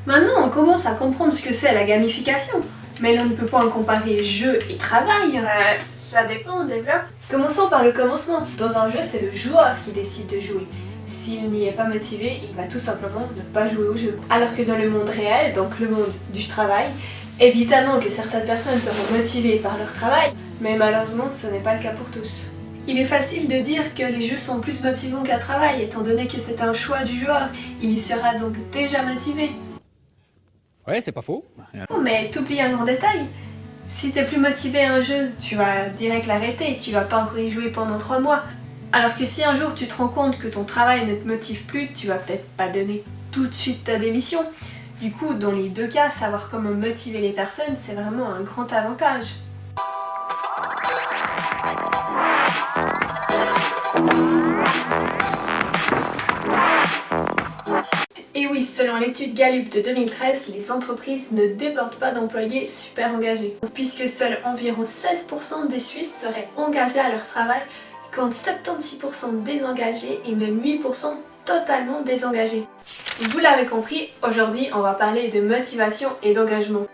Maintenant, on commence à comprendre ce que c'est la gamification. Mais l'on ne peut pas en comparer jeu et travail. Ça dépend, on développe. Commençons par le commencement. Dans un jeu, c'est le joueur qui décide de jouer. S'il n'y est pas motivé, il va tout simplement ne pas jouer au jeu. Alors que dans le monde réel, donc le monde du travail, évidemment que certaines personnes seront motivées par leur travail, mais malheureusement, ce n'est pas le cas pour tous. Il est facile de dire que les jeux sont plus motivants qu'un travail, étant donné que c'est un choix du joueur. Il y sera donc déjà motivé. Ouais, c'est pas faux. Mais t'oublies un grand détail. Si t'es plus motivé à un jeu, tu vas direct l'arrêter, tu vas pas encore y jouer pendant 3 mois. Alors que si un jour tu te rends compte que ton travail ne te motive plus, tu vas peut-être pas donner tout de suite ta démission. Du coup, dans les deux cas, savoir comment motiver les personnes, c'est vraiment un grand avantage. Et oui, selon l'étude Gallup de 2013, les entreprises ne débordent pas d'employés super engagés, puisque seuls environ 16% des Suisses seraient engagés à leur travail, quand 76% désengagés et même 8% totalement désengagés. Vous l'avez compris, aujourd'hui on va parler de motivation et d'engagement.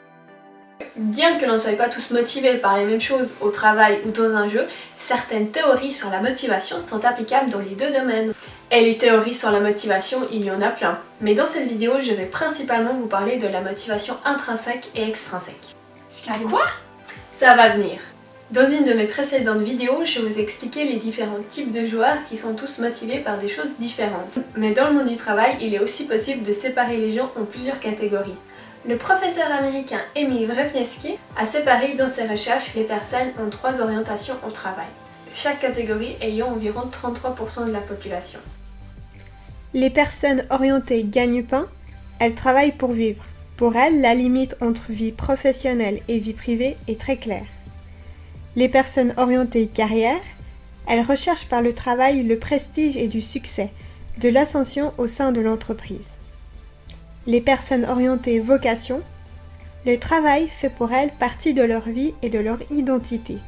Bien que l'on ne soit pas tous motivés par les mêmes choses au travail ou dans un jeu, certaines théories sur la motivation sont applicables dans les deux domaines. Et les théories sur la motivation, il y en a plein. Mais dans cette vidéo, je vais principalement vous parler de la motivation intrinsèque et extrinsèque. Quoi? Ça va venir. Dans une de mes précédentes vidéos, je vous expliquais les différents types de joueurs qui sont tous motivés par des choses différentes. Mais dans le monde du travail, il est aussi possible de séparer les gens en plusieurs catégories. Le professeur américain Emil Wrewniewski a séparé dans ses recherches les personnes en 3 orientations au travail, chaque catégorie ayant environ 33% de la population. Les personnes orientées gagne-pain, elles travaillent pour vivre. Pour elles, la limite entre vie professionnelle et vie privée est très claire. Les personnes orientées carrière, elles recherchent par le travail le prestige et du succès, de l'ascension au sein de l'entreprise. Les personnes orientées vocation, le travail fait pour elles partie de leur vie et de leur identité.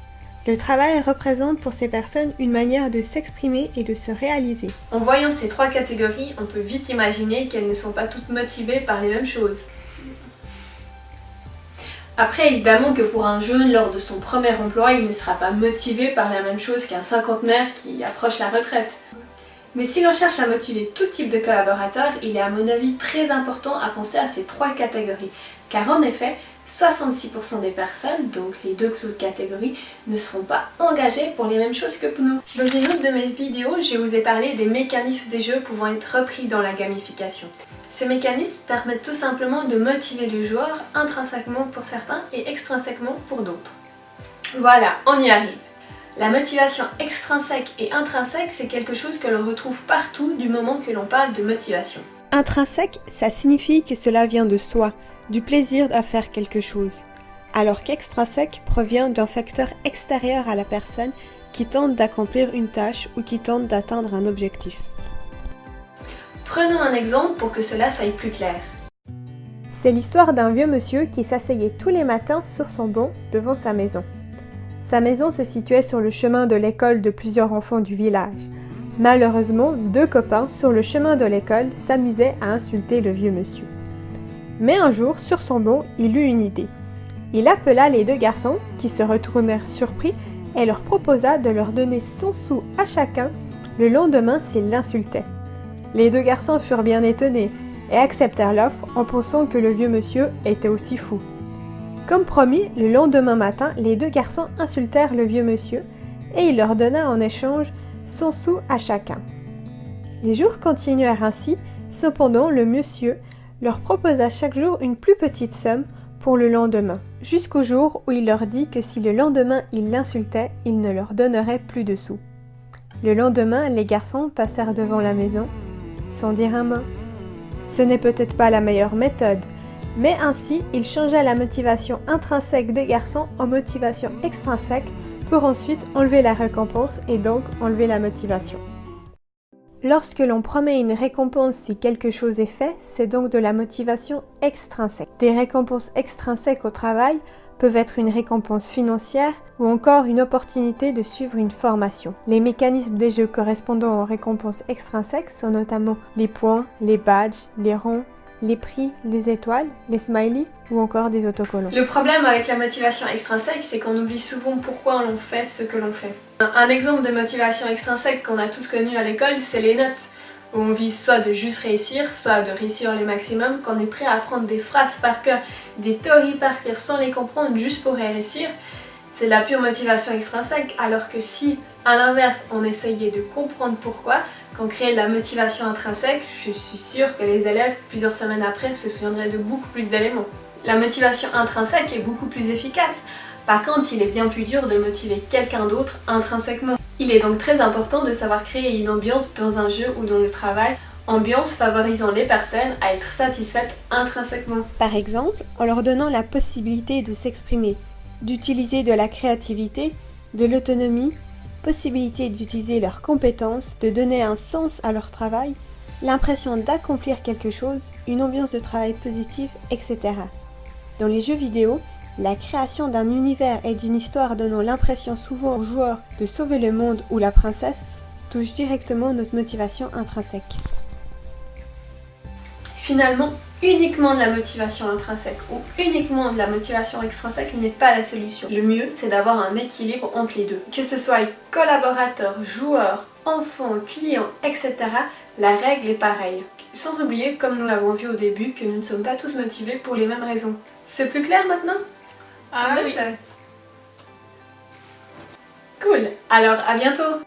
Le travail représente pour ces personnes une manière de s'exprimer et de se réaliser. En voyant ces 3 catégories, on peut vite imaginer qu'elles ne sont pas toutes motivées par les mêmes choses. Après, évidemment que pour un jeune, lors de son premier emploi, il ne sera pas motivé par la même chose qu'un cinquantenaire qui approche la retraite. Mais si l'on cherche à motiver tout type de collaborateurs, il est à mon avis très important à penser à ces 3 catégories. Car en effet, 66% des personnes, donc les 2 autres catégories, ne seront pas engagées pour les mêmes choses que nous. Dans une autre de mes vidéos, je vous ai parlé des mécanismes des jeux pouvant être repris dans la gamification. Ces mécanismes permettent tout simplement de motiver le joueur intrinsèquement pour certains et extrinsèquement pour d'autres. Voilà, on y arrive. La motivation extrinsèque et intrinsèque, c'est quelque chose que l'on retrouve partout du moment que l'on parle de motivation. Intrinsèque, ça signifie que cela vient de soi, du plaisir à faire quelque chose, alors qu'extrinsèque provient d'un facteur extérieur à la personne qui tente d'accomplir une tâche ou qui tente d'atteindre un objectif. Prenons un exemple pour que cela soit plus clair. C'est l'histoire d'un vieux monsieur qui s'asseyait tous les matins sur son banc devant sa maison. Sa maison se situait sur le chemin de l'école de plusieurs enfants du village. Malheureusement, 2 copains sur le chemin de l'école s'amusaient à insulter le vieux monsieur. Mais un jour, sur son banc, il eut une idée. Il appela les 2 garçons, qui se retournèrent surpris, et leur proposa de leur donner 100 sous à chacun le lendemain s'ils l'insultaient. Les 2 garçons furent bien étonnés et acceptèrent l'offre en pensant que le vieux monsieur était aussi fou. Comme promis, le lendemain matin, les 2 garçons insultèrent le vieux monsieur et il leur donna en échange 100 sous à chacun. Les jours continuèrent ainsi, cependant le monsieur leur proposa chaque jour une plus petite somme pour le lendemain, jusqu'au jour où il leur dit que si le lendemain ils l'insultaient, il ne leur donnerait plus de sous. Le lendemain, les garçons passèrent devant la maison, sans dire un mot. Ce n'est peut-être pas la meilleure méthode, mais ainsi, il changea la motivation intrinsèque des garçons en motivation extrinsèque pour ensuite enlever la récompense et donc enlever la motivation. Lorsque l'on promet une récompense si quelque chose est fait, c'est donc de la motivation extrinsèque. Des récompenses extrinsèques au travail peuvent être une récompense financière ou encore une opportunité de suivre une formation. Les mécanismes des jeux correspondant aux récompenses extrinsèques sont notamment les points, les badges, les ronds, les prix, les étoiles, les smileys ou encore des autocollants. Le problème avec la motivation extrinsèque, c'est qu'on oublie souvent pourquoi on fait ce que l'on fait. Un exemple de motivation extrinsèque qu'on a tous connu à l'école, c'est les notes. Où on vise soit de juste réussir, soit de réussir le maximum, qu'on est prêt à apprendre des phrases par cœur, des théories par cœur sans les comprendre juste pour réussir. C'est de la pure motivation extrinsèque, alors que si, à l'inverse, on essayait de comprendre pourquoi, qu'on créait de la motivation intrinsèque, je suis sûre que les élèves, plusieurs semaines après, se souviendraient de beaucoup plus d'éléments. La motivation intrinsèque est beaucoup plus efficace. Par contre, il est bien plus dur de motiver quelqu'un d'autre intrinsèquement. Il est donc très important de savoir créer une ambiance dans un jeu ou dans le travail, ambiance favorisant les personnes à être satisfaites intrinsèquement. Par exemple, en leur donnant la possibilité de s'exprimer, d'utiliser de la créativité, de l'autonomie, possibilité d'utiliser leurs compétences, de donner un sens à leur travail, l'impression d'accomplir quelque chose, une ambiance de travail positive, etc. Dans les jeux vidéo, la création d'un univers et d'une histoire donnant l'impression souvent aux joueurs de sauver le monde ou la princesse touche directement notre motivation intrinsèque. Finalement, uniquement de la motivation intrinsèque ou uniquement de la motivation extrinsèque n'est pas la solution. Le mieux, c'est d'avoir un équilibre entre les deux. Que ce soit collaborateur, joueur, enfant, client, etc., la règle est pareille. Sans oublier, comme nous l'avons vu au début, que nous ne sommes pas tous motivés pour les mêmes raisons. C'est plus clair maintenant ? Ah oui. Cool. Alors, à bientôt.